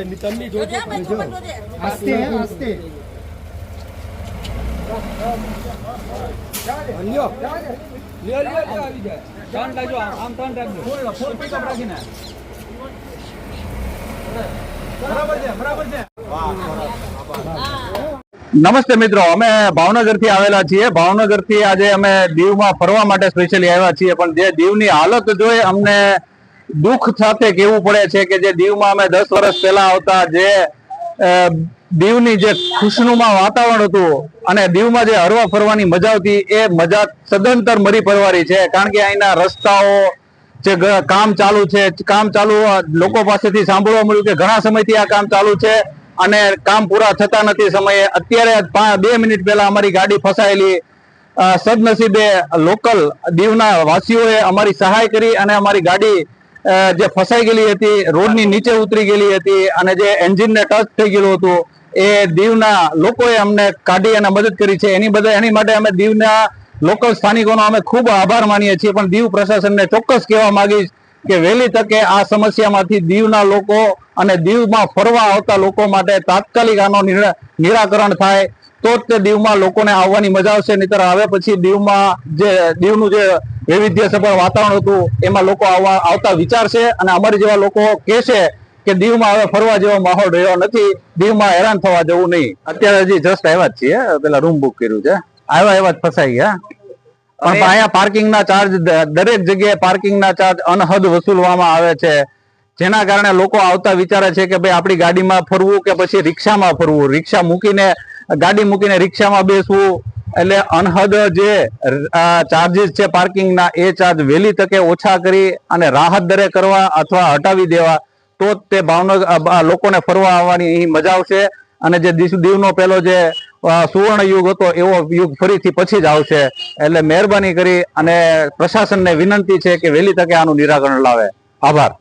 तम्मी जो आस्ते है आस्ते लियो लियो लियो આવી જાય ટર્ન રાખજો આમ ટર્ન રાખજો ફોર પિકઅપ રાખીને બરાબર છે નમસ્તે મિત્રો, અમે ભાવનગર થી આવેલા છીએ। ભાવનગર થી આજે અમે દીવમાં ફરવા માટે સ્પેશિયલી આવ્યા છીએ, પણ જે દીવની હાલત જોઈ અમને દુઃખ સાથે કહેવું પડે છે કે જે દીવમાં અમે 10 વર્ષ પહેલા આવતા, જે દીવની જે ખુશનુમા વાતાવરણ હતું અને દીવમાં જે હરવા ફરવાની મજા આવતી, એ મજા સદંતર મરી પરવારી છે। કારણ કે અહીંના રસ્તાઓ જે કામ ચાલુ લોકો પાસેથી સાંભળવા મળ્યું કે ઘણા સમયથી આ કામ ચાલુ છે અને કામ પૂરા થતા નથી સમયે। અત્યારે 2 મિનિટ પહેલા અમારી ગાડી ફસાયેલી, સદનસીબે લોકલ દીવના વાસીઓએ અમારી સહાય કરી અને અમારી ગાડી જે ફસાઈ ગયેલી હતી રોડની નીચે ઉતરી ગયેલી હતી અને જે એન્જિનને ટચ થઈ ગયેલું હતું, એ દીવના લોકોએ અમને કાઢી અને મદદ કરી છે। એની માટે અમે દીવના લોકલ સ્થાનિકોનો અમે ખૂબ આભાર માનીએ છીએ। પણ દીવ પ્રશાસનને ચોક્કસ કહેવા માંગીશ કે વહેલી તકે આ સમસ્યામાંથી દીવના લોકો અને દીવમાં ફરવા આવતા લોકો માટે તાત્કાલિક આનો નિરાકરણ થાય, તો જ તે દીવમાં લોકોને આવવાની મજા આવશે। નહીતર હવે પછી દીવનું જે વૈવિધ્યસભર વાતાવરણ હતું એમાં લોકો આવતા વિચારશે અને અમારી જેવા લોકો કહેશે કે દીવમાં હવે ફરવા જેવો માહોલ રહ્યો નથી, દીવમાં હેરાન થવા જવું નહીં। અત્યારે હજી જસ્ટ આવ્યા જ છીએ, પેલા રૂમ બુક કર્યું છે, આવ્યા જ ફસાઈ ગયા। પણ અહીંયા પાર્કિંગના ચાર્જ, દરેક જગ્યાએ પાર્કિંગના ચાર્જ અનહદ વસૂલવામાં આવે છે, જેના કારણે લોકો આવતા વિચારે છે કે ભાઈ આપણી ગાડીમાં ફરવું કે પછી રિક્ષામાં ફરવું, ગાડી મૂકીને રિક્ષામાં બેસવું। એટલે અનહદ જે ચાર્જીસ છે પાર્કિંગના, એ ચાર્જ વહેલી તકે ઓછા કરી અને રાહત દરે કરવા અથવા હટાવી દેવા, તો જ તે ભાવનગર લોકોને ફરવા આવવાની મજા આવશે અને જે દીવનો પહેલો જે સુવર્ણ યુગ હતો એવો યુગ ફરીથી પછી જ આવશે। એટલે મહેરબાની કરી અને પ્રશાસનને વિનંતી છે કે વહેલી તકે આનું નિરાકરણ લાવે। આભાર।